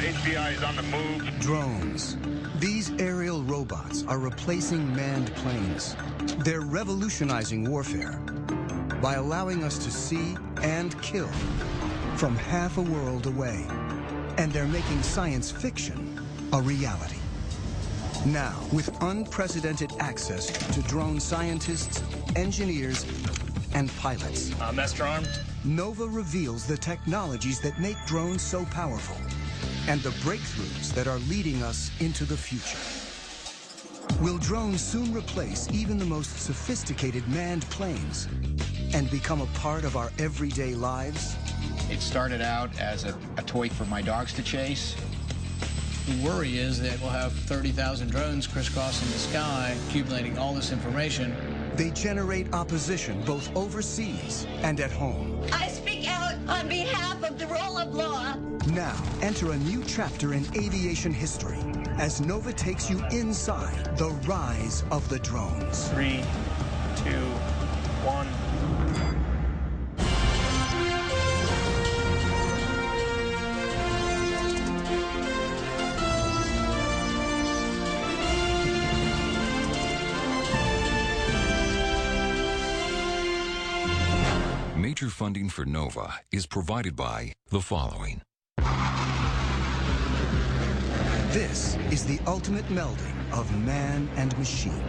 HPI is on the move. Drones. These aerial robots are replacing manned planes. They're revolutionizing warfare by allowing us to see and kill from half a world away. And they're making science fiction a reality. Now, with unprecedented access to drone scientists, engineers, and pilots. Master armed. Nova reveals the technologies that make drones so powerful and the breakthroughs that are leading us into the future. Will drones soon replace even the most sophisticated manned planes and become a part of our everyday lives? It started out as a toy for my dogs to chase. The worry is that we'll have 30,000 drones crisscrossing the sky, accumulating all this information. They generate opposition both overseas and at home. I speak out on behalf of the rule of law. Now, enter a new chapter in aviation history as Nova takes you inside the rise of the drones. 3, 2, 1. Major funding for NOVA is provided by the following. This is the ultimate melding of man and machine.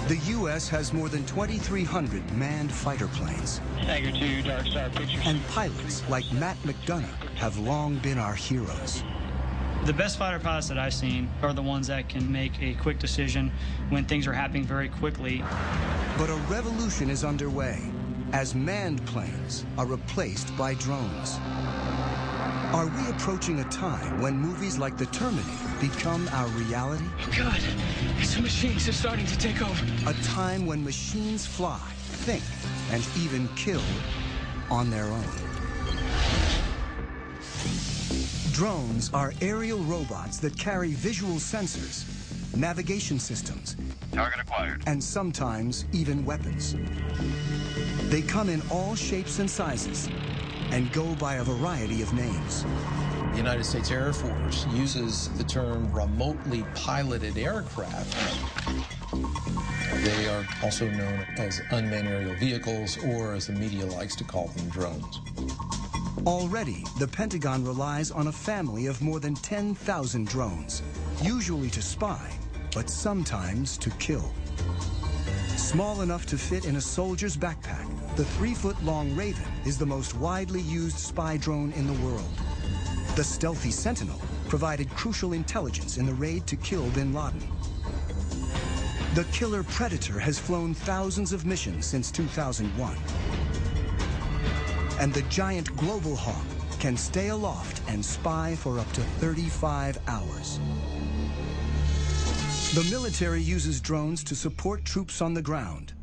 The U.S. has more than 2,300 manned fighter planes. Tiger 2, Dark Star pictures. And pilots like Matt McDonough have long been our heroes. The best fighter pilots that I've seen are the ones that can make a quick decision when things are happening very quickly. But a revolution is underway as manned planes are replaced by drones. Are we approaching a time when movies like The Terminator become our reality? Oh God, these machines are starting to take over. A time when machines fly, think, and even kill on their own. Drones are aerial robots that carry visual sensors, navigation systems, Target acquired. and sometimes even weapons. They come in all shapes and sizes and go by a variety of names. The United States Air Force uses the term remotely piloted aircraft. They are also known as unmanned aerial vehicles, or as the media likes to call them, drones. Already, the Pentagon relies on a family of more than 10,000 drones, usually to spy, but sometimes to kill. Small enough to fit in a soldier's backpack, the 3-foot-long Raven is the most widely used spy drone in the world. The stealthy Sentinel provided crucial intelligence in the raid to kill bin Laden. The killer Predator has flown thousands of missions since 2001. And the giant Global Hawk can stay aloft and spy for up to 35 hours. The military uses drones to support troops on the ground.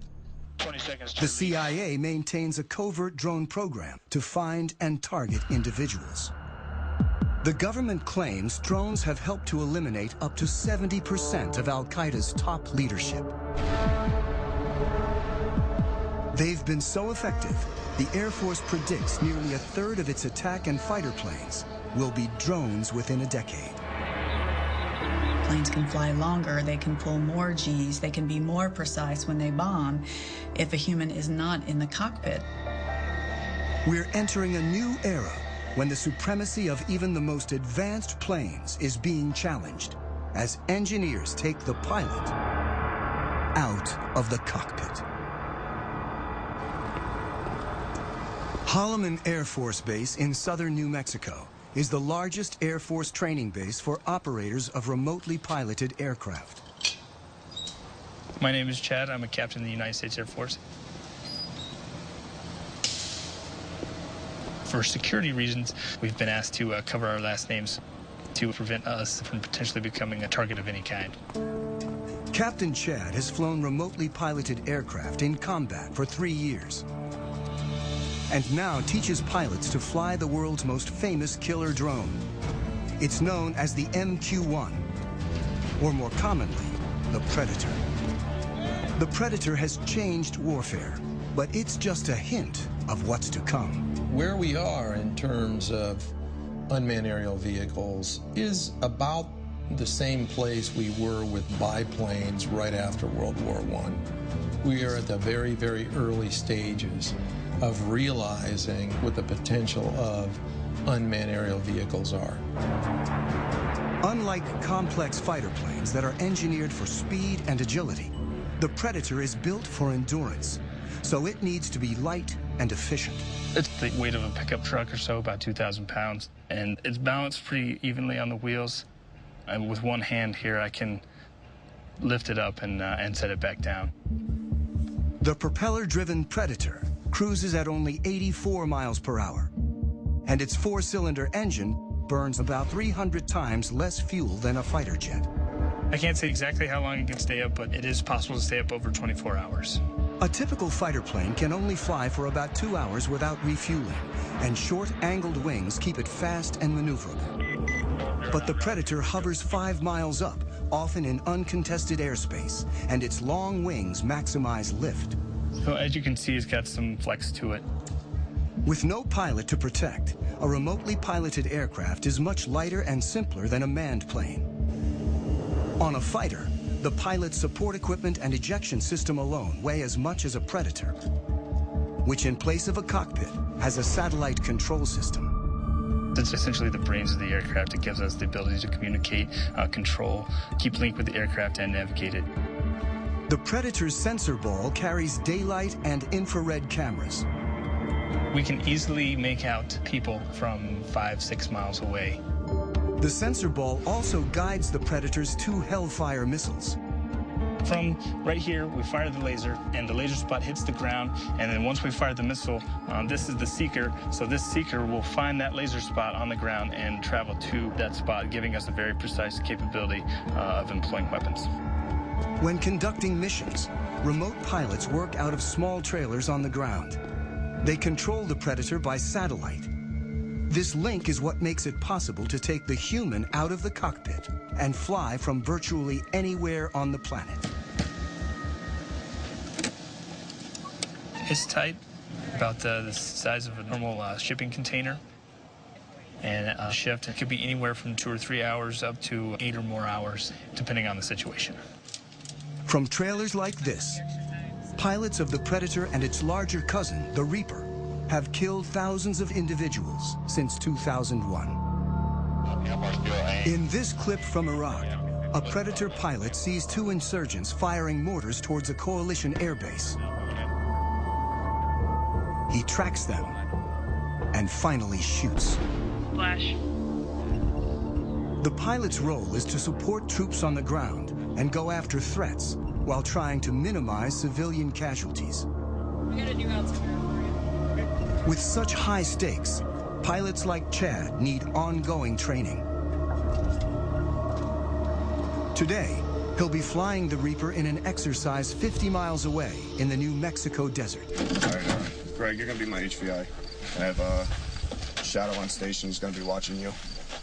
20 seconds to The CIA maintains a covert drone program to find and target individuals. The government claims drones have helped to eliminate up to 70% of Al-Qaeda's top leadership. They've been so effective, the Air Force predicts nearly a third of its attack and fighter planes will be drones within a decade. Planes can fly longer, they can pull more Gs, they can be more precise when they bomb if a human is not in the cockpit. We're entering a new era when the supremacy of even the most advanced planes is being challenged as engineers take the pilot out of the cockpit. Holloman Air Force Base in southern New Mexico is the largest Air Force training base for operators of remotely piloted aircraft. My name is Chad. I'm a captain in the United States Air Force. For security reasons, we've been asked to cover our last names to prevent us from potentially becoming a target of any kind. Captain Chad has flown remotely piloted aircraft in combat for 3 years, and now teaches pilots to fly the world's most famous killer drone. It's known as the MQ-1, or more commonly, the Predator. The Predator has changed warfare, but it's just a hint of what's to come. Where we are in terms of unmanned aerial vehicles is about the same place we were with biplanes right after World War I. We are at the very, very early stages of realizing what the potential of unmanned aerial vehicles are. Unlike complex fighter planes that are engineered for speed and agility, the Predator is built for endurance, so it needs to be light and efficient. It's the weight of a pickup truck or so, about 2,000 pounds, and it's balanced pretty evenly on the wheels. And with one hand here, I can lift it up and set it back down. The propeller-driven Predator cruises at only 84 miles per hour, and its four-cylinder engine burns about 300 times less fuel than a fighter jet. I can't say exactly how long it can stay up, but it is possible to stay up over 24 hours. A typical fighter plane can only fly for about 2 hours without refueling, and short, angled wings keep it fast and maneuverable. But the Predator hovers 5 miles up, often in uncontested airspace, and its long wings maximize lift. So as you can see, it's got some flex to it. With no pilot to protect, a remotely piloted aircraft is much lighter and simpler than a manned plane. On a fighter, the pilot's support equipment and ejection system alone weigh as much as a Predator, which in place of a cockpit has a satellite control system. It's essentially the brains of the aircraft. It gives us the ability to communicate, control, keep link with the aircraft, and navigate it. The Predator's sensor ball carries daylight and infrared cameras. We can easily make out people from 5-6 miles away. The sensor ball also guides the Predator's 2 Hellfire missiles. From right here, we fire the laser, and the laser spot hits the ground, and then once we fire the missile, this is the seeker, so this seeker will find that laser spot on the ground and travel to that spot, giving us a very precise capability of employing weapons. When conducting missions, remote pilots work out of small trailers on the ground. They control the Predator by satellite. This link is what makes it possible to take the human out of the cockpit and fly from virtually anywhere on the planet. It's tight, about the size of a normal shipping container. And a shift, it could be anywhere from 2 or 3 hours up to 8 or more hours, depending on the situation. From trailers like this, pilots of the Predator and its larger cousin, the Reaper, have killed thousands of individuals since 2001. In this clip from Iraq, a Predator pilot sees 2 insurgents firing mortars towards a coalition airbase. He tracks them and finally shoots. Flash. The pilot's role is to support troops on the ground and go after threats while trying to minimize civilian casualties. With such high stakes, pilots like Chad need ongoing training. Today, he'll be flying the Reaper in an exercise 50 miles away in the New Mexico desert. All right. Greg, you're going to be my HVI. I have a Shadow on station. He's going to be watching you.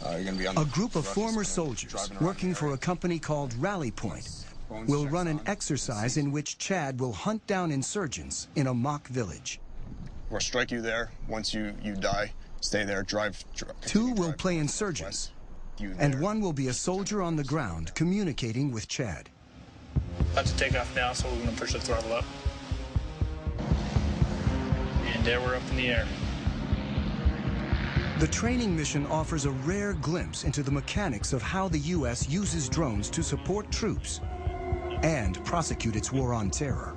You're going to be on a group of former soldiers working for a company called Rally Point will run an exercise in which Chad will hunt down insurgents in a mock village. We'll strike you there. Once you die, stay there, drive 2 will play insurgents, and 1 will be a soldier on the ground communicating with Chad. About to take off now, so we're going to push the throttle up. And there we're up in the air. The training mission offers a rare glimpse into the mechanics of how the U.S. uses drones to support troops and prosecute its war on terror.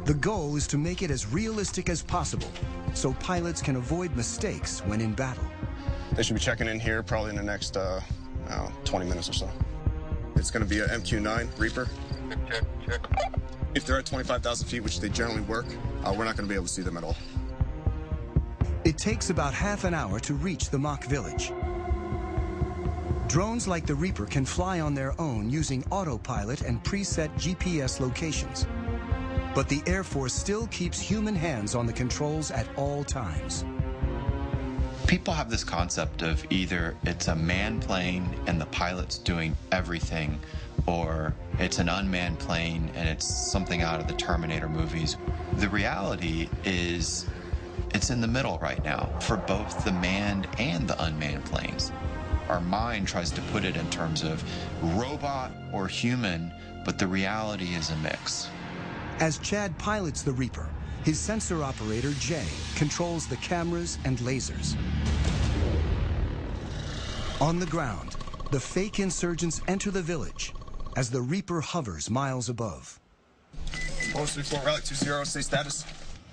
The goal is to make it as realistic as possible so pilots can avoid mistakes when in battle. They should be checking in here probably in the next 20 minutes or so. It's going to be an MQ-9 Reaper. Check. If they're at 25,000 feet, which they generally work, we're not going to be able to see them at all. It takes about half an hour to reach the mock village. Drones like the Reaper can fly on their own using autopilot and preset GPS locations. But the Air Force still keeps human hands on the controls at all times. People have this concept of either it's a manned plane and the pilot's doing everything, or it's an unmanned plane and it's something out of the Terminator movies. The reality is It's in the middle right now for both the manned and the unmanned planes. Our mind tries to put it in terms of robot or human, but the reality is a mix. As Chad pilots the Reaper, his sensor operator, Jay, controls the cameras and lasers. On the ground, the fake insurgents enter the village as the Reaper hovers miles above. Bones 3-4, Rally 20, stay status.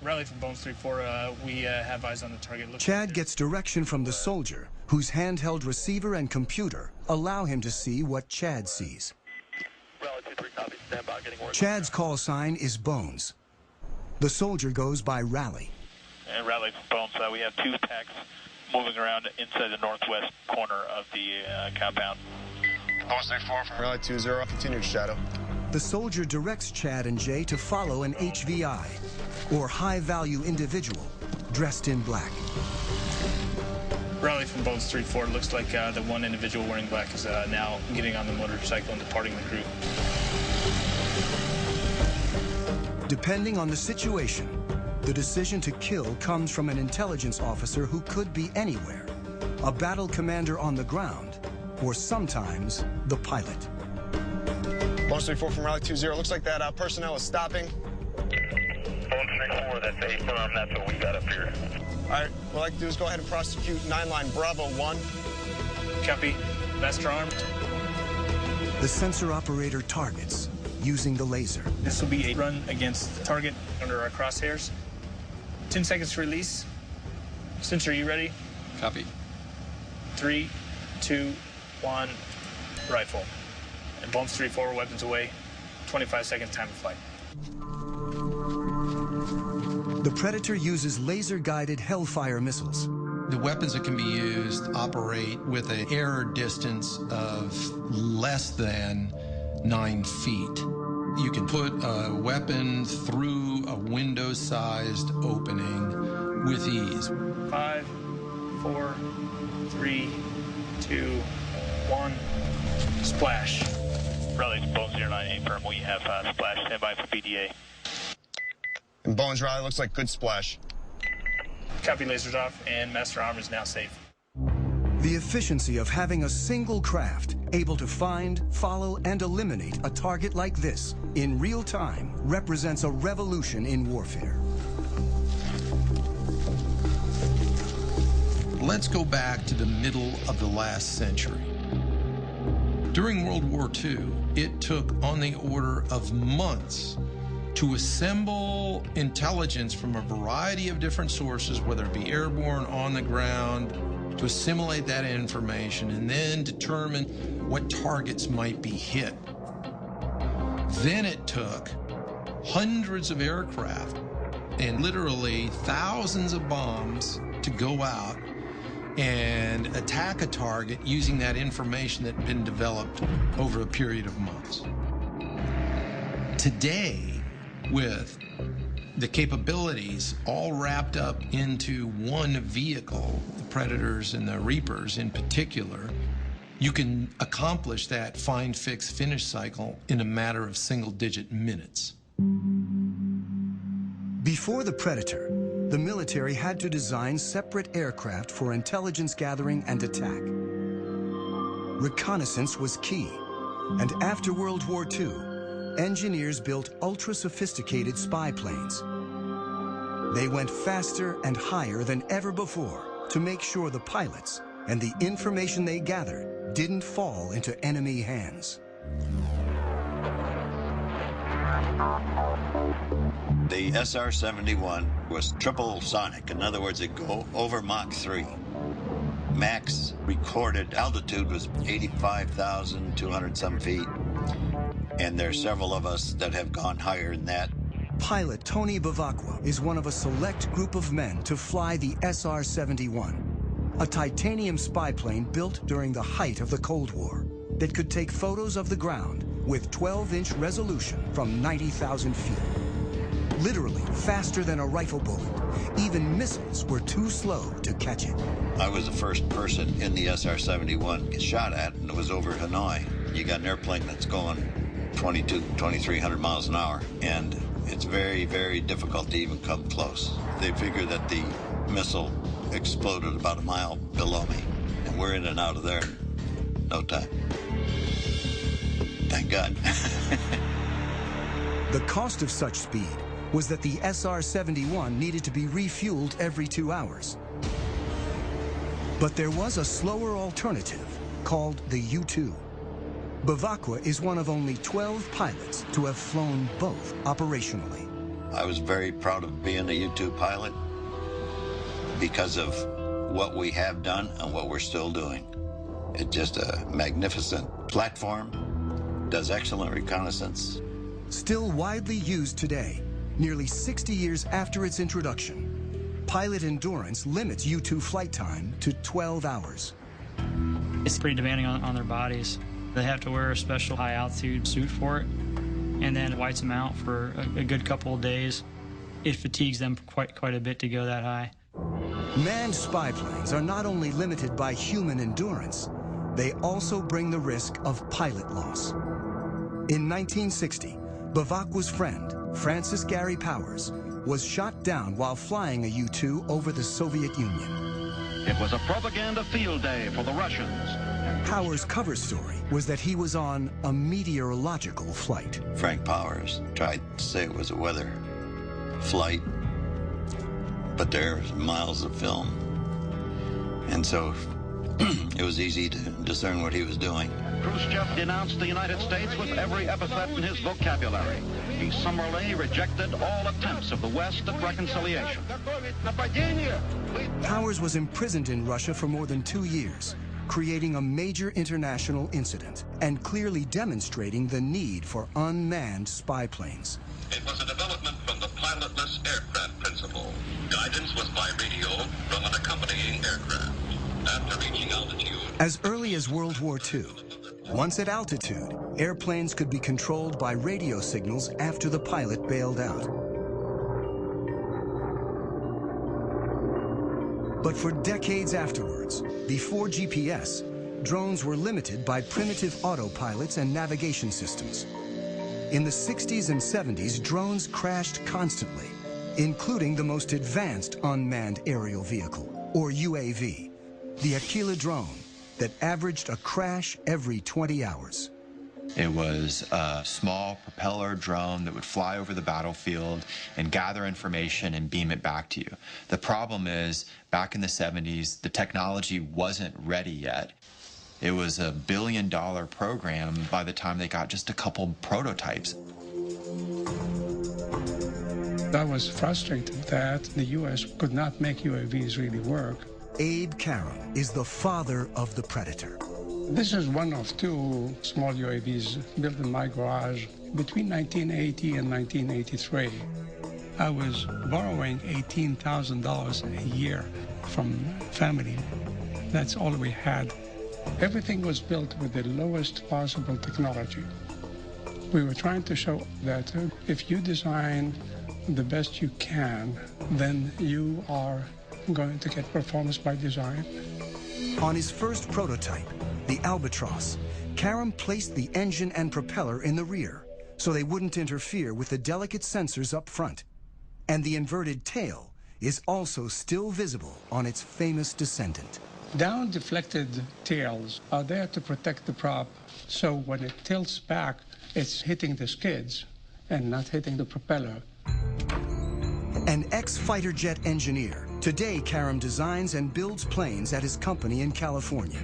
Rally from Bones 3-4, we have eyes on the target. Chad gets direction from the soldier, whose handheld receiver and computer allow him to see what Chad sees. Rally 2-3, copy, stand by, getting word. Chad's call sign is Bones. The soldier goes by Rally. And Rally from Bones, we have 2 packs moving around inside the northwest corner of the compound. Bones 3-4 from Rally 20, continue to shadow. The soldier directs Chad and Jay to follow an HVI, or high-value individual, dressed in black. Rally from Bones 3-4, looks like the one individual wearing black is now getting on the motorcycle and departing the group. Depending on the situation, the decision to kill comes from an intelligence officer who could be anywhere, a battle commander on the ground, or sometimes the pilot. Bones 3-4 from Rally 20, looks like that personnel is stopping. Bones 3-4, that's a firm, that's what we got up here. All right, what I'd like to do is go ahead and prosecute 9-line Bravo 1. Copy, master armed. The sensor operator targets using the laser. This will be a run against the target under our crosshairs. 10 seconds to release. Sensor, you ready? Copy. 3, 2, 1, rifle. And Bones 3-4, weapons away. 25 seconds time of flight. The Predator uses laser-guided Hellfire missiles. The weapons that can be used operate with an air distance of less than 9 feet. You can put a weapon through a window-sized opening with ease. 5, 4, 3, 2, 1, splash. Rally Bones 09, firm. We have splash. Stand by for BDA. And Bones Rally looks like good splash. Copy, lasers off, and master armor is now safe. The efficiency of having a single craft able to find, follow, and eliminate a target like this in real time represents a revolution in warfare. Let's go back to the middle of the last century. During World War II, it took on the order of months to assemble intelligence from a variety of different sources, whether it be airborne, on the ground, to assimilate that information and then determine what targets might be hit. Then it took hundreds of aircraft and literally thousands of bombs to go out and attack a target using that information that had been developed over a period of months. Today, with the capabilities all wrapped up into one vehicle, the Predators and the Reapers in particular, you can accomplish that find, fix, finish cycle in a matter of single-digit minutes. Before the Predator, the military had to design separate aircraft for intelligence gathering and attack. Reconnaissance was key, and after World War II, engineers built ultra-sophisticated spy planes. They went faster and higher than ever before to make sure the pilots and the information they gathered didn't fall into enemy hands. The SR-71 was triple sonic. In other words, it'd go over Mach 3. Max recorded altitude was 85,200 some feet. And there's several of us that have gone higher than that. Pilot Tony Bavacqua is one of a select group of men to fly the SR-71, a titanium spy plane built during the height of the Cold War that could take photos of the ground with 12-inch resolution from 90,000 feet. Literally faster than a rifle bullet. Even missiles were too slow to catch it. I was the first person in the SR-71 get shot at, and it was over Hanoi. You got an airplane that's going 2,300 miles an hour, and it's very, very difficult to even come close. They figure that the missile exploded about a mile below me, and we're in and out of there in no time. Thank God. The cost of such speed was that the SR-71 needed to be refueled every 2 hours. But there was a slower alternative called the U-2. Bavacqua is one of only 12 pilots to have flown both operationally. I was very proud of being a U-2 pilot because of what we have done and what we're still doing. It's just a magnificent platform, does excellent reconnaissance. Still widely used today, nearly 60 years after its introduction, pilot endurance limits U-2 flight time to 12 hours. It's pretty demanding on their bodies. They have to wear a special high-altitude suit for it, and then it whites them out for a good couple of days. It fatigues them quite a bit to go that high. Manned spy planes are not only limited by human endurance, they also bring the risk of pilot loss. In 1960, Bavacqua's friend, Francis Gary Powers, was shot down while flying a U-2 over the Soviet Union. It was a propaganda field day for the Russians. Powers' cover story was that he was on a meteorological flight. Frank Powers tried to say it was a weather flight, but there's miles of film. And so it was easy to discern what he was doing. Khrushchev denounced the United States with every epithet in his vocabulary. He summarily rejected all attempts of the West at reconciliation. Powers was imprisoned in Russia for more than 2 years, creating a major international incident and clearly demonstrating the need for unmanned spy planes. It was a development from the pilotless aircraft principle. Guidance was by radio from an accompanying aircraft. After reaching altitude... As early as World War II, once at altitude, airplanes could be controlled by radio signals after the pilot bailed out. But for decades afterwards, before GPS, drones were limited by primitive autopilots and navigation systems. In the 60s and 70s, drones crashed constantly, including the most advanced unmanned aerial vehicle, or UAV, the Aquila drone, that averaged a crash every 20 hours. It was a small propeller drone that would fly over the battlefield and gather information and beam it back to you. The problem is, back in the 70s, the technology wasn't ready yet. It was a $1 billion program by the time they got just a couple prototypes. I was frustrated that the U.S. could not make UAVs really work. Abe Karam is the father of the Predator. This is one of two small UAVs built in my garage between 1980 and 1983. I was borrowing $18,000 a year from family. That's all we had. Everything was built with the lowest possible technology. We were trying to show that if you design the best you can, then you are going to get performance by design. On his first prototype, the Albatross, Karam placed the engine and propeller in the rear so they wouldn't interfere with the delicate sensors up front. And the inverted tail is also still visible on its famous descendant. Down-deflected tails are there to protect the prop, so when it tilts back, it's hitting the skids and not hitting the propeller. An ex-fighter jet engineer, today Karam designs and builds planes at his company in California.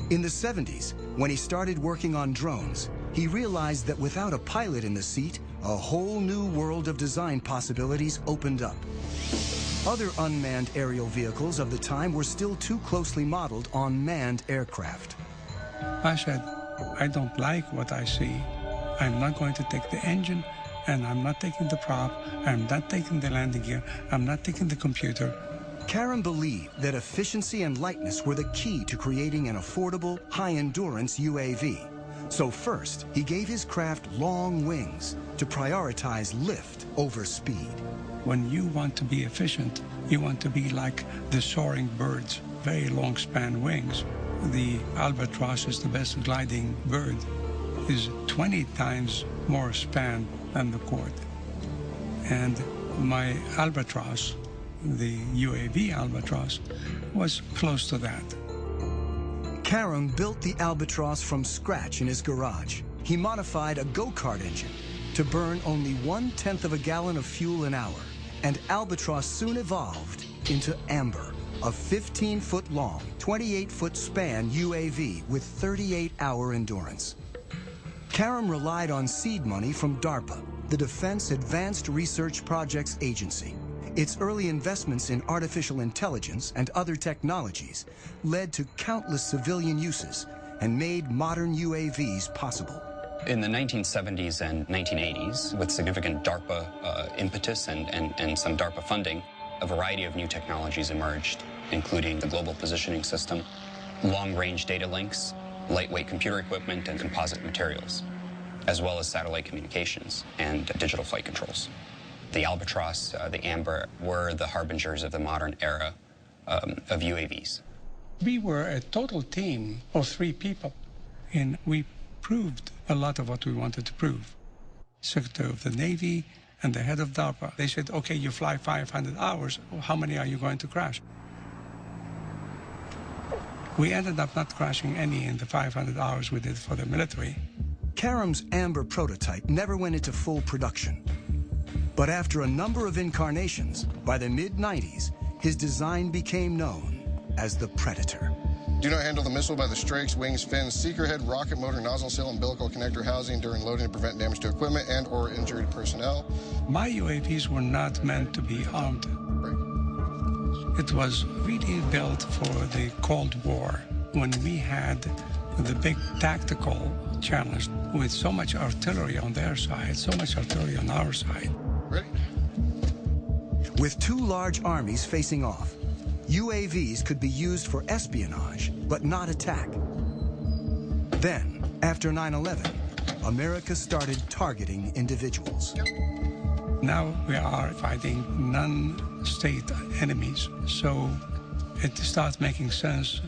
In the 70s, when he started working on drones, he realized that without a pilot in the seat, a whole new world of design possibilities opened up. Other unmanned aerial vehicles of the time were still too closely modeled on manned aircraft. I said, I don't like what I see. I'm not going to take the engine, and I'm not taking the prop, I'm not taking the landing gear, I'm not taking the computer. Karam believed that efficiency and lightness were the key to creating an affordable, high-endurance UAV. So first, he gave his craft long wings to prioritize lift over speed. When you want to be efficient, you want to be like the soaring birds, very long span wings. The albatross is the best gliding bird, is 20 times more span than the cord. And my albatross the UAV Albatross was close to that. Karam built the Albatross from scratch in his garage. He modified a go-kart engine to burn only 1/10 of a gallon of fuel an hour, and Albatross soon evolved into Amber, a 15-foot-long, 28-foot span UAV with 38-hour endurance. Karam relied on seed money from DARPA, the Defense Advanced Research Projects Agency. Its early investments in artificial intelligence and other technologies led to countless civilian uses and made modern UAVs possible. In the 1970s and 1980s, with significant DARPA impetus and some DARPA funding, a variety of new technologies emerged, including the Global Positioning System, long-range data links, lightweight computer equipment, and composite materials, as well as satellite communications and digital flight controls. The Albatross, the Amber, were the harbingers of the modern era of UAVs. We were a total team of 3 people, and we proved a lot of what we wanted to prove. Secretary of the Navy and the head of DARPA, they said, okay, you fly 500 hours, how many are you going to crash? We ended up not crashing any in the 500 hours we did for the military. Karam's Amber prototype never went into full production. But after a number of incarnations, by the mid-90s, his design became known as the Predator. Do not handle the missile by the strakes, wings, fins, seeker head, rocket motor, nozzle seal, umbilical connector housing during loading to prevent damage to equipment and or injury to personnel. My UAVs were not meant to be armed. It was really built for the Cold War, when we had the big tactical challenge with so much artillery on their side, so much artillery on our side. Ready? With 2 large armies facing off, UAVs could be used for espionage, but not attack. Then, after 9/11, America started targeting individuals. Now we are fighting non-state enemies, so it starts making sense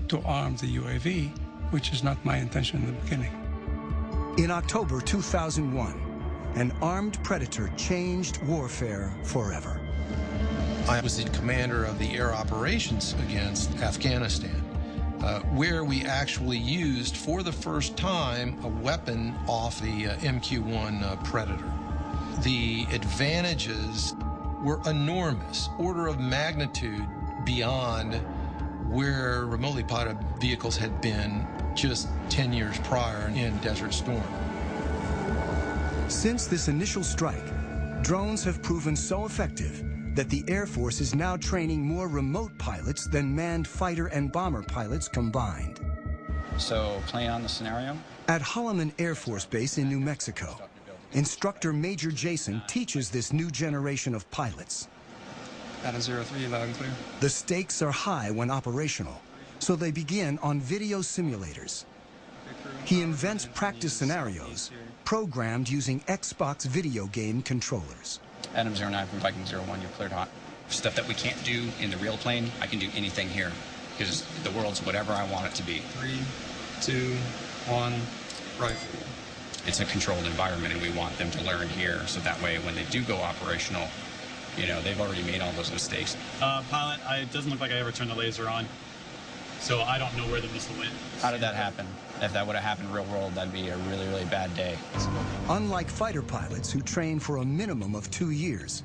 to arm the UAV, which is not my intention in the beginning. In October 2001, an armed Predator changed warfare forever. I was the commander of the air operations against Afghanistan, where we actually used, for the first time, a weapon off the MQ-1 Predator. The advantages were enormous, order of magnitude beyond where remotely piloted vehicles had been just 10 years prior in Desert Storm. Since this initial strike, drones have proven so effective that the Air Force is now training more remote pilots than manned fighter and bomber pilots combined. So, playing on the scenario? At Holloman Air Force Base in New Mexico, instructor Major Jason teaches this new generation of pilots. Adam 03, loud and clear. The stakes are high when operational, so they begin on video simulators. He invents practice scenarios, programmed using Xbox video game controllers. Adam 09 from Viking 01, you're cleared hot. Stuff that we can't do in the real plane, I can do anything here, because the world's whatever I want it to be. 3, 2, 1, rifle. It's a controlled environment, and we want them to learn here, so that way when they do go operational, you know, they've already made all those mistakes. Pilot, it doesn't look like I ever turned the laser on, so I don't know where the missile went. How did that happen? If that would have happened in real world, that'd be a really, really bad day. Unlike fighter pilots who train for a minimum of 2 years,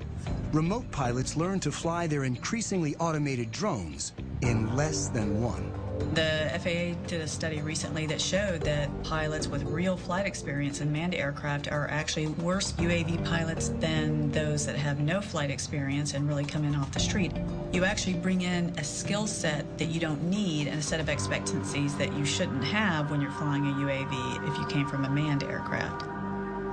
remote pilots learn to fly their increasingly automated drones in less than 1. The FAA did a study recently that showed that pilots with real flight experience in manned aircraft are actually worse UAV pilots than those that have no flight experience and really come in off the street. You actually bring in a skill set that you don't need and a set of expectancies that you shouldn't have when you're flying a UAV if you came from a manned aircraft.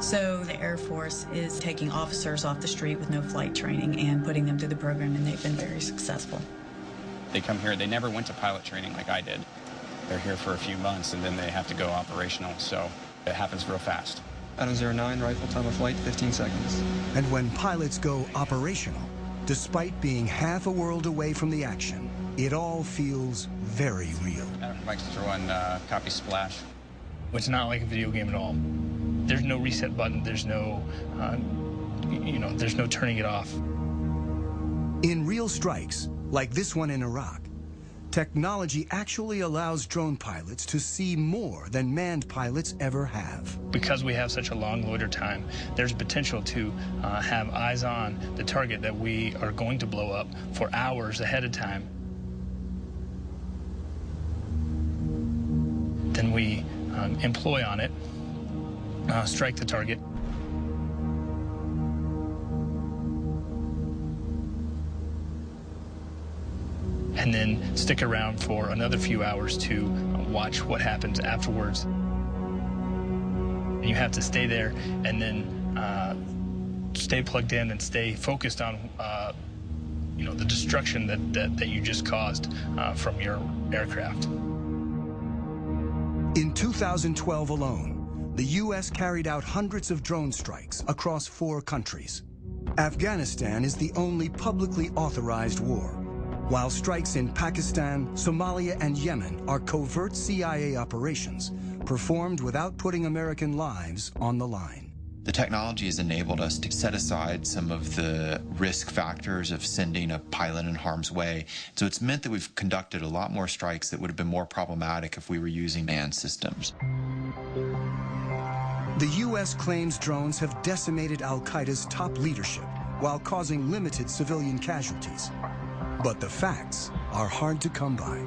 So the Air Force is taking officers off the street with no flight training and putting them through the program, and they've been very successful. They come here, they never went to pilot training like I did. They're here for a few months, and then they have to go operational, so it happens real fast. Adam 09, rifle, time of flight, 15 seconds. And when pilots go operational, despite being half a world away from the action, it all feels very real. Mike's throwing copy splash. It's not like a video game at all. There's no reset button, there's no, there's no turning it off. In real strikes, like this one in Iraq, technology actually allows drone pilots to see more than manned pilots ever have. Because we have such a long loiter time, there's potential to have eyes on the target that we are going to blow up for hours ahead of time. Then we employ on it, strike the target. And then stick around for another few hours to watch what happens afterwards. You have to stay there and then stay plugged in and stay focused on the destruction that you just caused from your aircraft. In 2012 alone, the U.S. carried out hundreds of drone strikes across 4 countries. Afghanistan is the only publicly authorized war, while strikes in Pakistan, Somalia, and Yemen are covert CIA operations performed without putting American lives on the line. The technology has enabled us to set aside some of the risk factors of sending a pilot in harm's way. So it's meant that we've conducted a lot more strikes that would have been more problematic if we were using manned systems. The U.S. claims drones have decimated al-Qaeda's top leadership while causing limited civilian casualties. But the facts are hard to come by.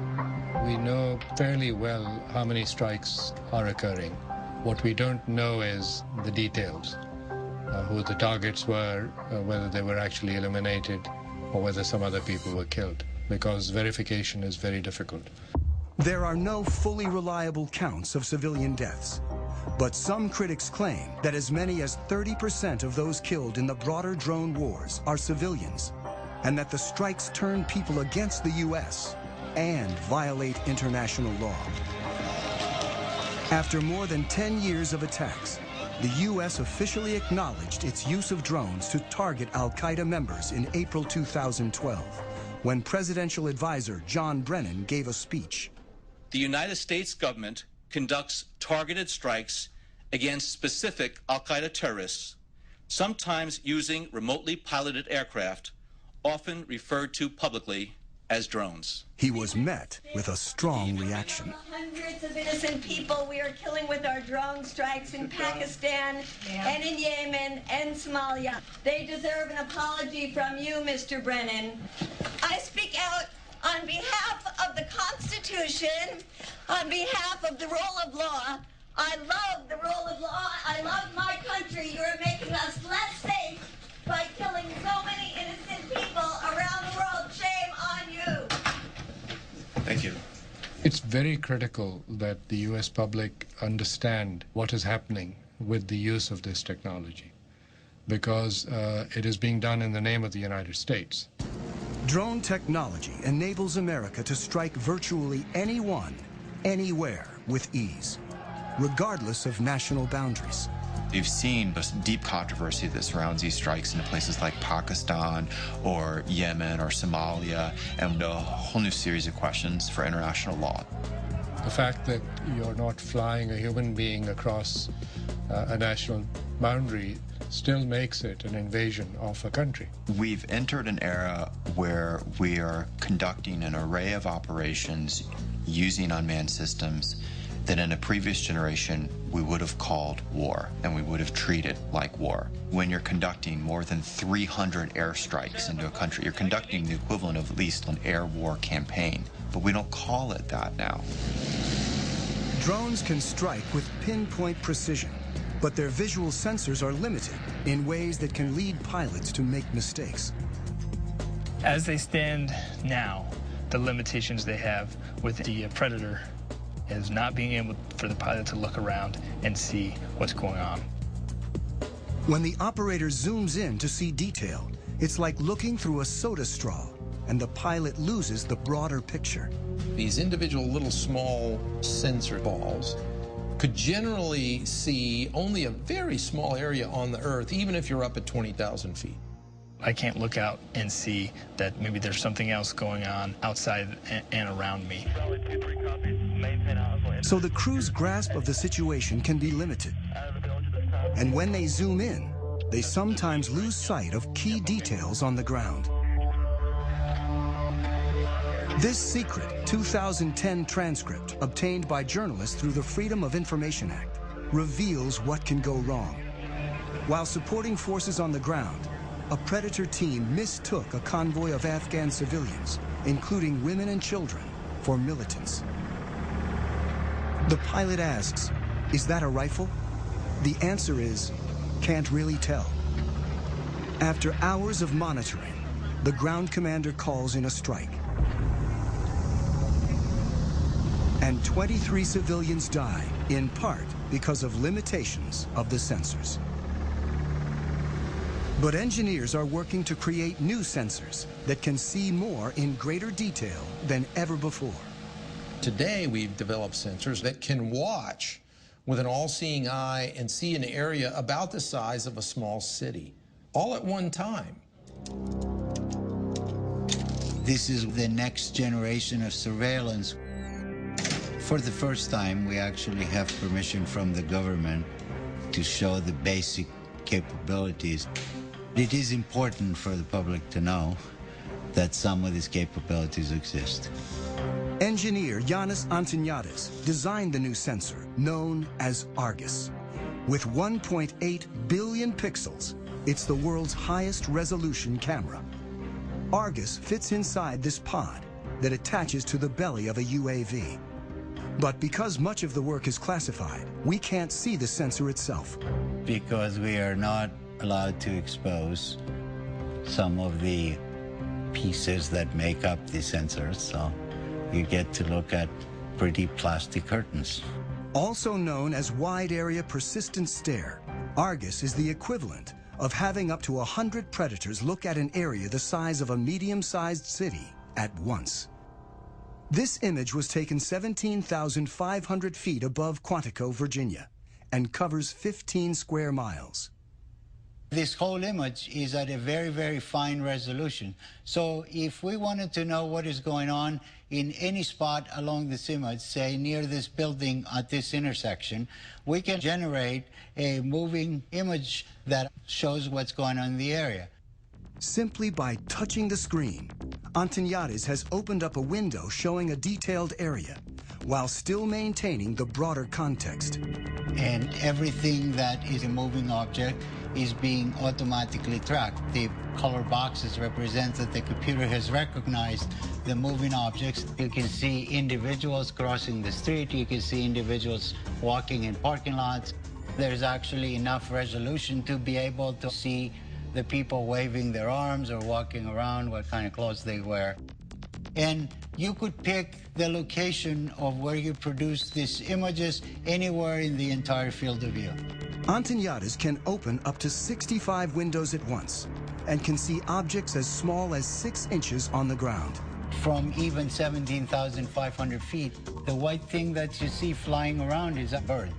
We know fairly well how many strikes are occurring. What we don't know is the details, who the targets were, whether they were actually eliminated, or whether some other people were killed, because verification is very difficult. There are no fully reliable counts of civilian deaths, but some critics claim that as many as 30% of those killed in the broader drone wars are civilians, and that the strikes turn people against the U.S. and violate international law. After more than 10 years of attacks, the U.S. officially acknowledged its use of drones to target al-Qaeda members in April 2012, when presidential advisor John Brennan gave a speech. The United States government conducts targeted strikes against specific al-Qaeda terrorists, sometimes using remotely piloted aircraft, often referred to publicly as drones. He was met with a strong reaction. Hundreds of innocent people we are killing with our drone strikes in Pakistan and in Yemen and Somalia. They deserve an apology from you, Mr. Brennan. I speak out on behalf of the Constitution, on behalf of the rule of law. I love the rule of law. I love my country. You are making us less safe by killing so many innocent people around the world. Shame on you. Thank you. It's very critical that the U.S. public understand what is happening with the use of this technology, because it is being done in the name of the United States. Drone technology enables America to strike virtually anyone, anywhere with ease, regardless of national boundaries. You've seen this deep controversy that surrounds these strikes in places like Pakistan or Yemen or Somalia, and a whole new series of questions for international law. The fact that you're not flying a human being across a national boundary still makes it an invasion of a country. We've entered an era where we are conducting an array of operations using unmanned systems that in a previous generation we would have called war, and we would have treated like war. When you're conducting more than 300 airstrikes into a country, you're conducting the equivalent of at least an air war campaign, but we don't call it that now. Drones can strike with pinpoint precision, but their visual sensors are limited in ways that can lead pilots to make mistakes. As they stand now, the limitations they have with the Predator is not being able for the pilot to look around and see what's going on. When the operator zooms in to see detail, it's like looking through a soda straw, and the pilot loses the broader picture. These individual little small sensor balls could generally see only a very small area on the Earth, even if you're up at 20,000 feet. I can't look out and see that maybe there's something else going on outside and around me. So the crew's grasp of the situation can be limited. And when they zoom in, they sometimes lose sight of key details on the ground. This secret 2010 transcript, obtained by journalists through the Freedom of Information Act, reveals what can go wrong. While supporting forces on the ground, a Predator team mistook a convoy of Afghan civilians, including women and children, for militants. The pilot asks, "Is that a rifle?" The answer is, "Can't really tell." After hours of monitoring, the ground commander calls in a strike. And 23 civilians die, in part because of limitations of the sensors. But engineers are working to create new sensors that can see more in greater detail than ever before. Today, we've developed sensors that can watch with an all-seeing eye and see an area about the size of a small city, all at one time. This is the next generation of surveillance. For the first time, we actually have permission from the government to show the basic capabilities. It is important for the public to know that some of these capabilities exist. Engineer Yanis Antoniadis designed the new sensor, known as Argus. With 1.8 billion pixels, it's the world's highest resolution camera. Argus fits inside this pod that attaches to the belly of a UAV. But because much of the work is classified, we can't see the sensor itself. Because we are not allowed to expose some of the pieces that make up the sensors, so you get to look at pretty plastic curtains. Also known as Wide Area Persistent Stare, Argus is the equivalent of having up to 100 predators look at an area the size of a medium-sized city at once. This image was taken 17,500 feet above Quantico, Virginia, and covers 15 square miles. This whole image is at a very, very fine resolution. So if we wanted to know what is going on in any spot along this image, say near this building at this intersection, we can generate a moving image that shows what's going on in the area. Simply by touching the screen, Antoniadis has opened up a window showing a detailed area, while still maintaining the broader context. And everything that is a moving object is being automatically tracked. The color boxes represent that the computer has recognized the moving objects. You can see individuals crossing the street. You can see individuals walking in parking lots. There's actually enough resolution to be able to see the people waving their arms or walking around, what kind of clothes they wear. And you could pick the location of where you produce these images anywhere in the entire field of view. Antoniadis can open up to 65 windows at once and can see objects as small as 6 inches on the ground. From even 17,500 feet, the white thing that you see flying around is a bird.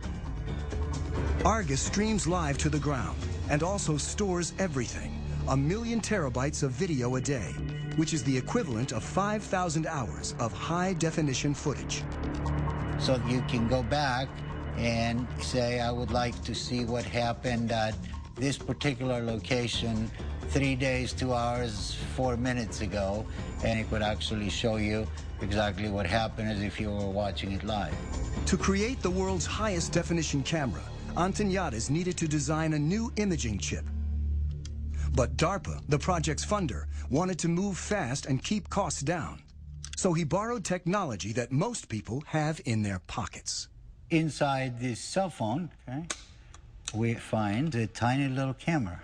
Argus streams live to the ground and also stores everything, 1 million terabytes of video a day, which is the equivalent of 5,000 hours of high-definition footage. So you can go back and say, I would like to see what happened at this particular location 3 days, 2 hours, 4 minutes ago, and it would actually show you exactly what happened as if you were watching it live. To create the world's highest definition camera, Antoniadis needed to design a new imaging chip. But DARPA, the project's funder, wanted to move fast and keep costs down. So he borrowed technology that most people have in their pockets. Inside this cell phone, we find a tiny little camera.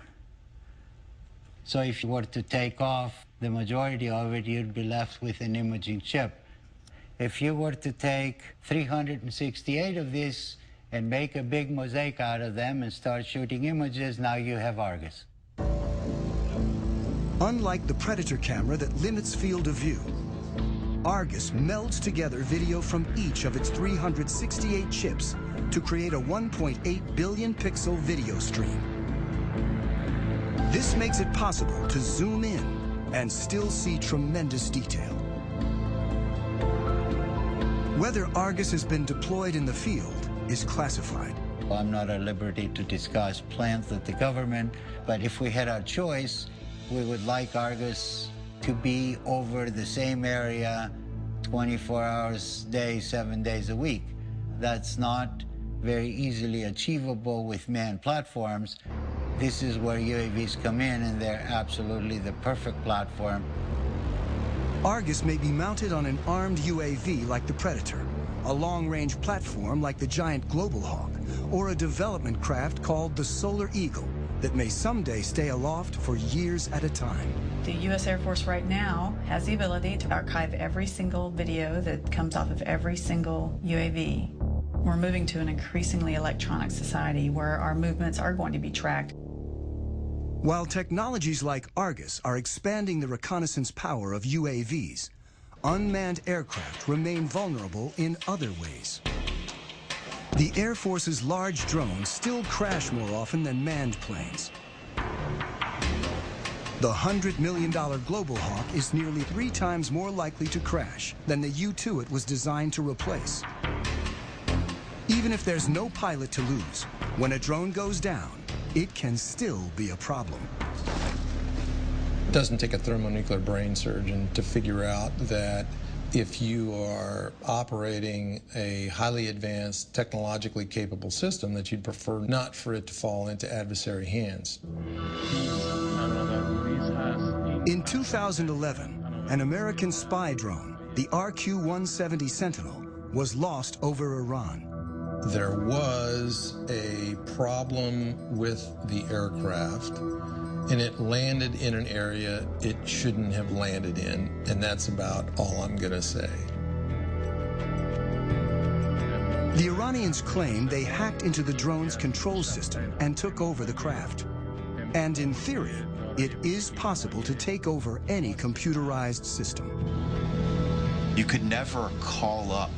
So if you were to take off the majority of it, you'd be left with an imaging chip. If you were to take 368 of these and make a big mosaic out of them and start shooting images, now you have Argus. Unlike the Predator camera that limits field of view, Argus melds together video from each of its 368 chips to create a 1.8 billion pixel video stream. This makes it possible to zoom in and still see tremendous detail. Whether Argus has been deployed in the field is classified. I'm not at liberty to discuss plans with the government, but if we had our choice, we would like Argus to be over the same area 24 hours a day, 7 days a week. That's not very easily achievable with manned platforms. This is where UAVs come in, and they're absolutely the perfect platform. Argus may be mounted on an armed UAV like the Predator, a long-range platform like the giant Global Hawk, or a development craft called the Solar Eagle that may someday stay aloft for years at a time. The U.S. Air Force right now has the ability to archive every single video that comes off of every single UAV. We're moving to an increasingly electronic society where our movements are going to be tracked. While technologies like Argus are expanding the reconnaissance power of UAVs, unmanned aircraft remain vulnerable in other ways. The Air Force's large drones still crash more often than manned planes. The $100 million Global Hawk is nearly 3 times more likely to crash than the U-2 it was designed to replace. Even if there's no pilot to lose, when a drone goes down, it can still be a problem. It doesn't take a thermonuclear brain surgeon to figure out that if you are operating a highly advanced, technologically capable system, that you'd prefer not for it to fall into adversary hands. In 2011, an American spy drone, the RQ-170 Sentinel, was lost over Iran. There was a problem with the aircraft, and it landed in an area it shouldn't have landed in, and that's about all I'm going to say. The Iranians claim they hacked into the drone's control system and took over the craft. And in theory, it is possible to take over any computerized system. You could never call up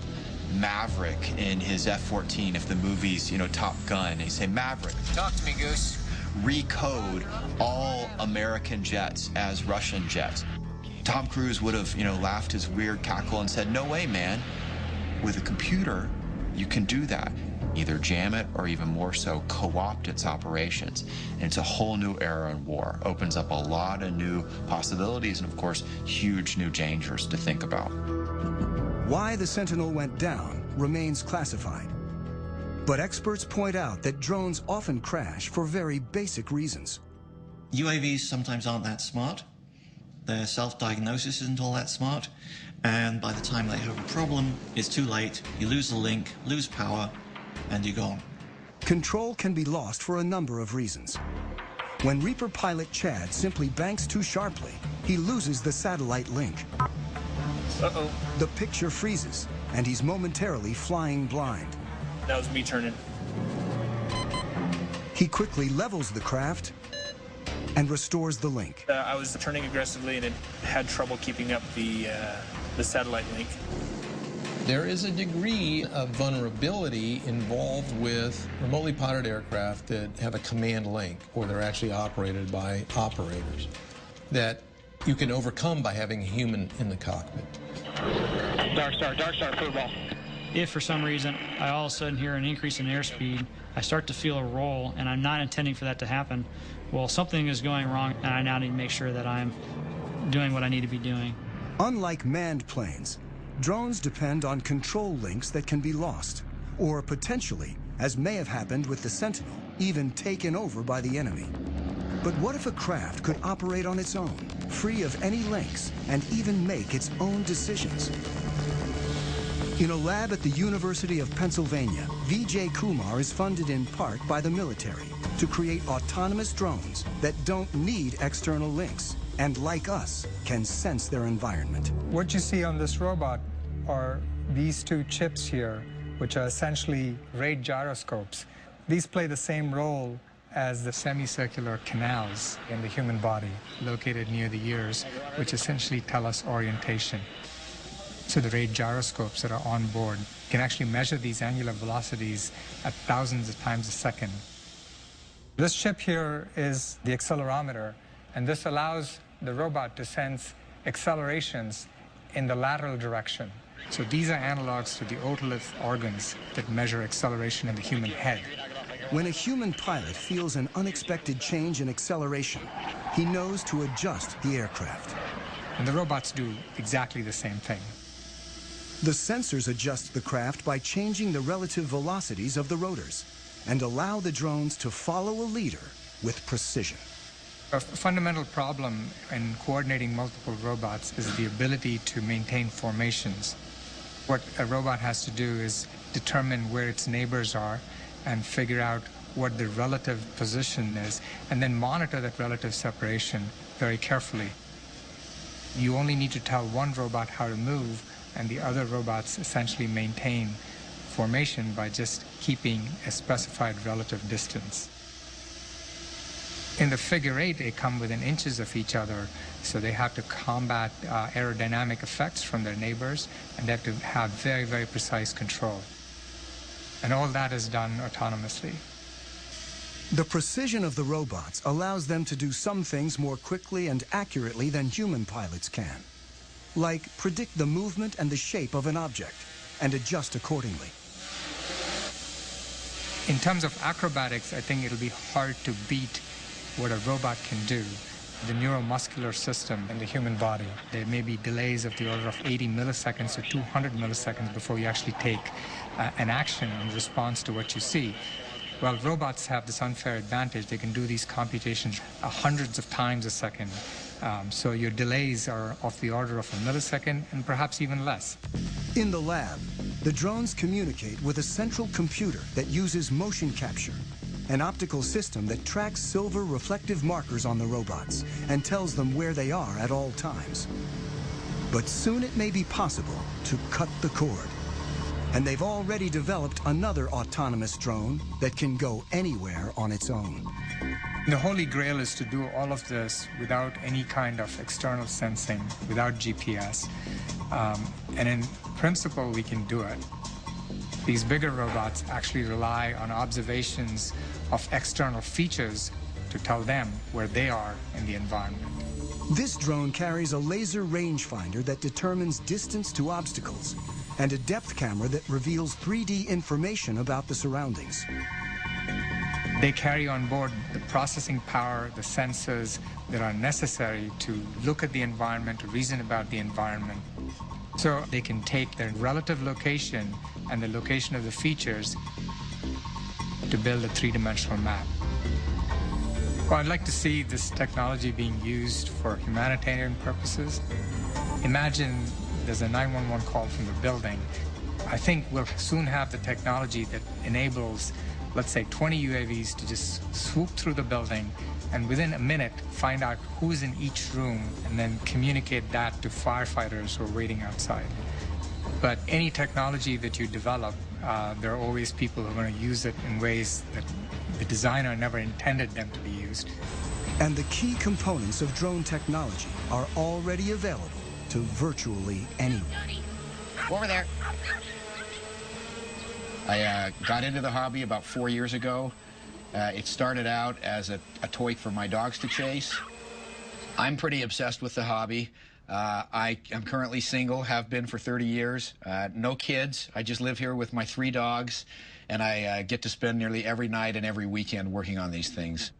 Maverick in his F-14 if the movie's, Top Gun, and you say, Maverick, Talk to me, Goose. recode all American jets as Russian jets. Tom Cruise would have, laughed his weird cackle and said, no way, man. With a computer, you can do that. Either jam it or even more so, co-opt its operations. And it's a whole new era in war. Opens up a lot of new possibilities and, of course, huge new dangers to think about. Why the Sentinel went down remains classified. But experts point out that drones often crash for very basic reasons. UAVs sometimes aren't that smart. Their self-diagnosis isn't all that smart. And by the time they have a problem, it's too late. You lose the link, lose power, and you're gone. Control can be lost for a number of reasons. When Reaper pilot Chad simply banks too sharply, he loses the satellite link. Uh-oh. The picture freezes, and he's momentarily flying blind. That was me turning. He quickly levels the craft and restores the link. I was turning aggressively, and it had trouble keeping up the satellite link. There is a degree of vulnerability involved with remotely piloted aircraft that have a command link, or they're actually operated by operators, that you can overcome by having a human in the cockpit. Dark Star, football. If for some reason I all of a sudden hear an increase in airspeed, I start to feel a roll, and I'm not intending for that to happen, well, something is going wrong, and I now need to make sure that I'm doing what I need to be doing. Unlike manned planes, drones depend on control links that can be lost, or potentially, as may have happened with the Sentinel, even taken over by the enemy. But what if a craft could operate on its own, free of any links, and even make its own decisions? In a lab at the University of Pennsylvania, Vijay Kumar is funded in part by the military to create autonomous drones that don't need external links and, like us, can sense their environment. What you see on this robot are these two chips here, which are essentially rate gyroscopes. These play the same role as the semicircular canals in the human body located near the ears, which essentially tell us orientation. So the rate gyroscopes that are on board can actually measure these angular velocities at thousands of times a second. This chip here is the accelerometer, and this allows the robot to sense accelerations in the lateral direction. So these are analogs to the otolith organs that measure acceleration in the human head. When a human pilot feels an unexpected change in acceleration, he knows to adjust the aircraft. And the robots do exactly the same thing. The sensors adjust the craft by changing the relative velocities of the rotors and allow the drones to follow a leader with precision. A fundamental problem in coordinating multiple robots is the ability to maintain formations. What a robot has to do is determine where its neighbors are and figure out what the relative position is, and then monitor that relative separation very carefully. You only need to tell one robot how to move, and the other robots essentially maintain formation by just keeping a specified relative distance. In the figure eight, they come within inches of each other, so they have to combat aerodynamic effects from their neighbors, and they have to have very, very precise control. And all that is done autonomously. The precision of the robots allows them to do some things more quickly and accurately than human pilots can, like predict the movement and the shape of an object and adjust accordingly. In terms of acrobatics, I think it'll be hard to beat what a robot can do. The neuromuscular system in the human body, there may be delays of the order of 80 milliseconds to 200 milliseconds before you actually take an action in response to what you see. Well, robots have this unfair advantage. They can do these computations hundreds of times a second. So your delays are of the order of a millisecond and perhaps even less. In the lab, the drones communicate with a central computer that uses motion capture, an optical system that tracks silver reflective markers on the robots and tells them where they are at all times. But soon it may be possible to cut the cord. And they've already developed another autonomous drone that can go anywhere on its own. The holy grail is to do all of this without any kind of external sensing, without GPS. And in principle, we can do it. These bigger robots actually rely on observations of external features to tell them where they are in the environment. This drone carries a laser rangefinder that determines distance to obstacles and a depth camera that reveals 3D information about the surroundings. They carry on board the processing power, the sensors that are necessary to look at the environment, to reason about the environment. So they can take their relative location and the location of the features to build a three-dimensional map. Well, I'd like to see this technology being used for humanitarian purposes. Imagine there's a 911 call from the building. I think we'll soon have the technology that enables, let's say, 20 UAVs to just swoop through the building and within a minute find out who's in each room and then communicate that to firefighters who are waiting outside. But any technology that you develop, there are always people who are going to use it in ways that the designer never intended them to be used. And the key components of drone technology are already available to virtually anyone. Over there. I got into the hobby about 4 years ago. It started out as a toy for my dogs to chase. I'm pretty obsessed with the hobby. I am currently single, have been for 30 years. No kids. I just live here with my 3 dogs, and I get to spend nearly every night and every weekend working on these things.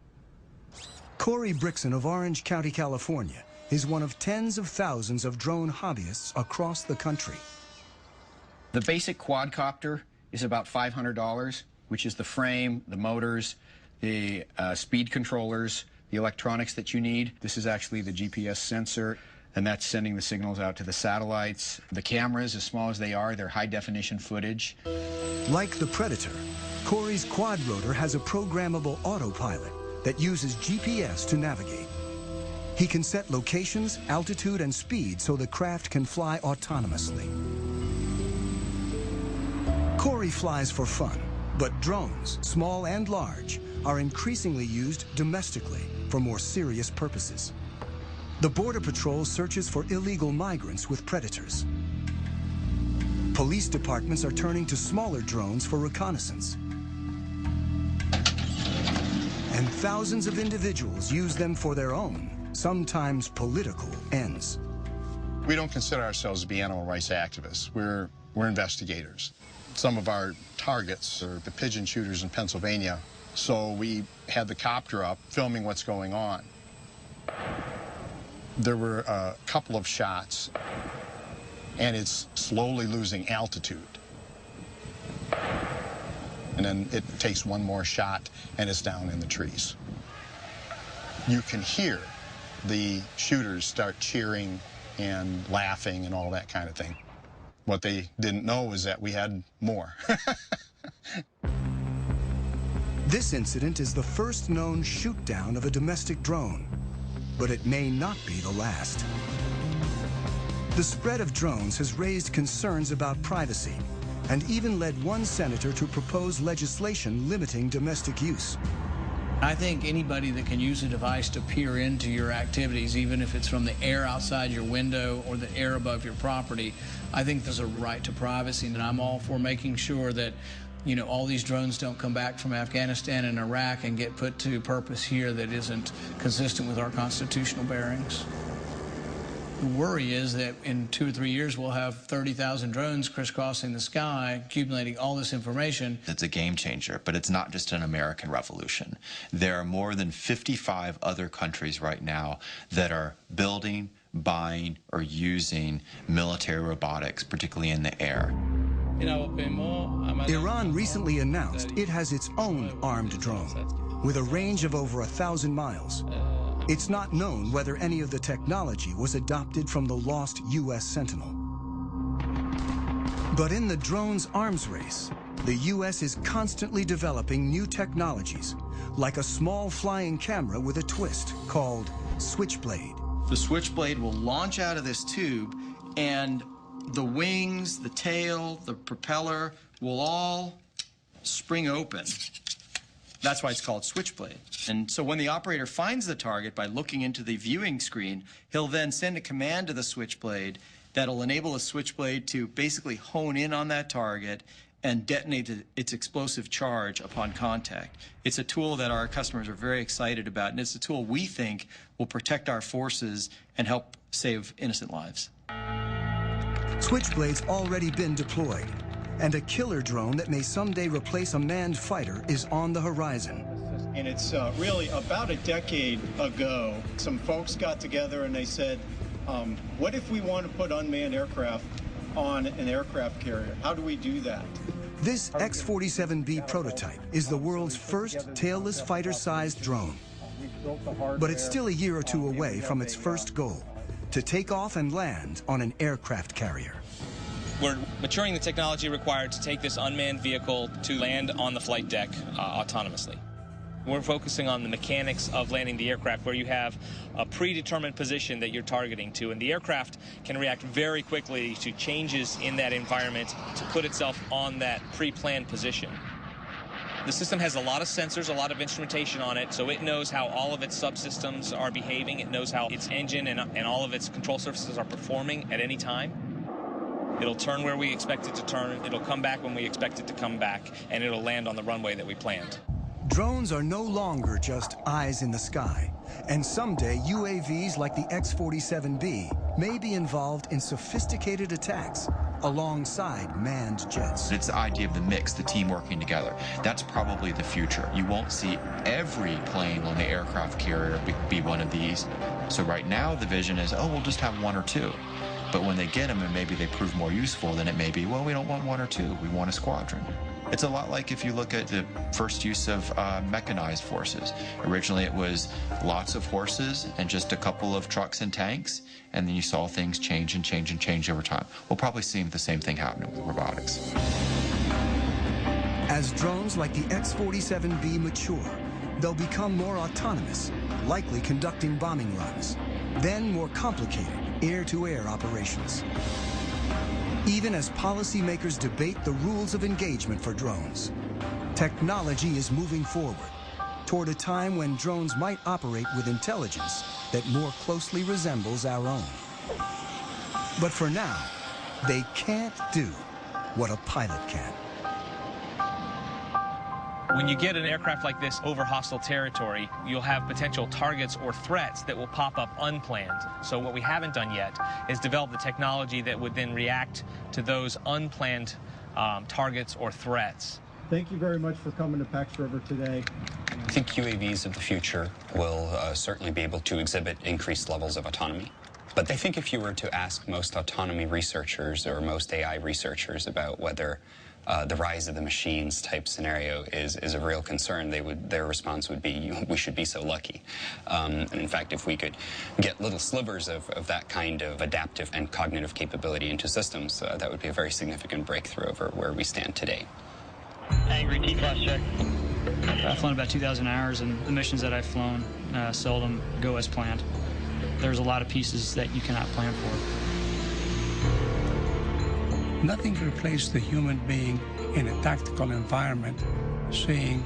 Corey Brixon of Orange County, California, is one of tens of thousands of drone hobbyists across the country. The basic quadcopter is about $500, which is the frame, the motors, the speed controllers, the electronics that you need. This is actually the GPS sensor, and that's sending the signals out to the satellites. The cameras, as small as they are, they're high-definition footage. Like the Predator, Corey's quadrotor has a programmable autopilot that uses GPS to navigate. He can set locations, altitude, and speed so the craft can fly autonomously. Corey flies for fun, but drones, small and large, are increasingly used domestically for more serious purposes. The Border Patrol searches for illegal migrants with Predators. Police departments are turning to smaller drones for reconnaissance. And thousands of individuals use them for their own, sometimes political, ends. We don't consider ourselves to be animal rights activists. We're investigators. Some of our targets are the pigeon shooters in Pennsylvania, so we had the copter up filming what's going on. There were a couple of shots and it's slowly losing altitude. And then it takes one more shot, and it's down in the trees. You can hear the shooters start cheering and laughing and all that kind of thing. What they didn't know is that we had more. This incident is the first known shoot-down of a domestic drone, but it may not be the last. The spread of drones has raised concerns about privacy and even led one senator to propose legislation limiting domestic use. I think anybody that can use a device to peer into your activities, even if it's from the air outside your window or the air above your property, I think there's a right to privacy, and I'm all for making sure that all these drones don't come back from Afghanistan and Iraq and get put to purpose here that isn't consistent with our constitutional bearings. The worry is that in 2 or 3 years, we'll have 30,000 drones crisscrossing the sky, accumulating all this information. It's a game changer, but it's not just an American revolution. There are more than 55 other countries right now that are building, buying, or using military robotics, particularly in the air. Iran recently announced it has its own armed drone with a range of over 1,000 miles. It's not known whether any of the technology was adopted from the lost U.S. Sentinel. But in the drone's arms race, the U.S. is constantly developing new technologies, like a small flying camera with a twist called Switchblade. The Switchblade will launch out of this tube, and the wings, the tail, the propeller will all spring open. That's why it's called Switchblade. And so when the operator finds the target by looking into the viewing screen, he'll then send a command to the Switchblade that'll enable the Switchblade to basically hone in on that target and detonate its explosive charge upon contact. It's a tool that our customers are very excited about, and it's a tool we think will protect our forces and help save innocent lives. Switchblade's already been deployed, and a killer drone that may someday replace a manned fighter is on the horizon. And it's really about a decade ago, some folks got together and they said, what if we want to put unmanned aircraft on an aircraft carrier? How do we do that? This X-47B prototype is the world's first tailless fighter-sized drone. But it's still a year or two away from its first goal, to take off and land on an aircraft carrier. We're maturing the technology required to take this unmanned vehicle to land on the flight deck autonomously. We're focusing on the mechanics of landing the aircraft, where you have a predetermined position that you're targeting to, and the aircraft can react very quickly to changes in that environment to put itself on that pre-planned position. The system has a lot of sensors, a lot of instrumentation on it, so it knows how all of its subsystems are behaving. It knows how its engine and all of its control surfaces are performing at any time. It'll turn where we expect it to turn, it'll come back when we expect it to come back, and it'll land on the runway that we planned. Drones are no longer just eyes in the sky, and someday UAVs like the X-47B may be involved in sophisticated attacks alongside manned jets. It's the idea of the mix, the team working together. That's probably the future. You won't see every plane on the aircraft carrier be one of these. So right now the vision is, oh, we'll just have one or two. But when they get them and maybe they prove more useful, then it may be, well, we don't want one or two, we want a squadron. It's a lot like if you look at the first use of mechanized forces. Originally it was lots of horses and just a couple of trucks and tanks, and then you saw things change and change and change over time. We'll probably see the same thing happening with robotics. As drones like the X-47B mature, they'll become more autonomous, likely conducting bombing runs, then more complicated air-to-air operations. Even as policymakers debate the rules of engagement for drones, technology is moving forward toward a time when drones might operate with intelligence that more closely resembles our own. But for now, they can't do what a pilot can. When you get an aircraft like this over hostile territory, you'll have potential targets or threats that will pop up unplanned. So what we haven't done yet is develop the technology that would then react to those unplanned targets or threats. Thank you very much for coming to Pax River today. I think UAVs of the future will certainly be able to exhibit increased levels of autonomy. But I think if you were to ask most autonomy researchers or most AI researchers about whether the rise of the machines type scenario is a real concern, their response would be, we should be so lucky. And in fact, if we could get little slivers of that kind of adaptive and cognitive capability into systems, that would be a very significant breakthrough over where we stand today. Angry T-plus check. I've flown about 2,000 hours, and the missions that I've flown seldom go as planned. There's a lot of pieces that you cannot plan for. Nothing replaces the human being in a tactical environment, seeing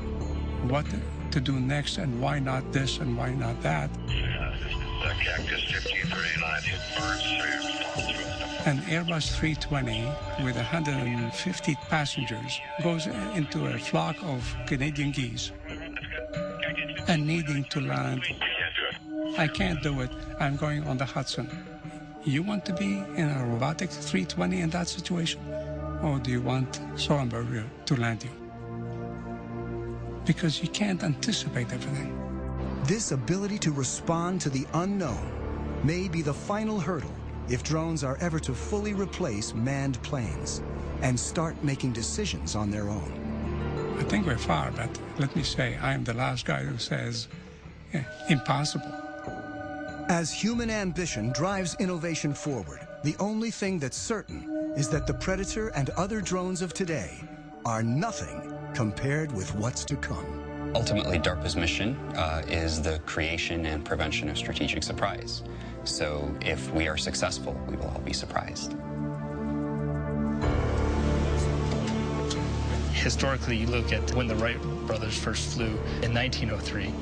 what to do next and why not this and why not that. Cactus 1539, it burns through. An Airbus 320 with 150 passengers goes into a flock of Canadian geese and needing to land. I can't do it. I'm going on the Hudson. You want to be in a robotic 320 in that situation? Or do you want Sullenberger to land you? Because you can't anticipate everything. This ability to respond to the unknown may be the final hurdle if drones are ever to fully replace manned planes and start making decisions on their own. I think we're far, but let me say, I am the last guy who says, impossible. As human ambition drives innovation forward, the only thing that's certain is that the Predator and other drones of today are nothing compared with what's to come. Ultimately, DARPA's mission is the creation and prevention of strategic surprise. So if we are successful, we will all be surprised. Historically, you look at when the Wright brothers first flew in 1903.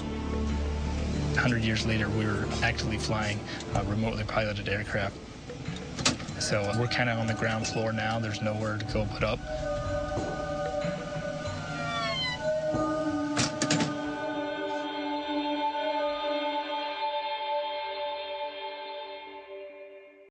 100 years later, we were actively flying remotely piloted aircraft. So we're kind of on the ground floor now. There's nowhere to go but up.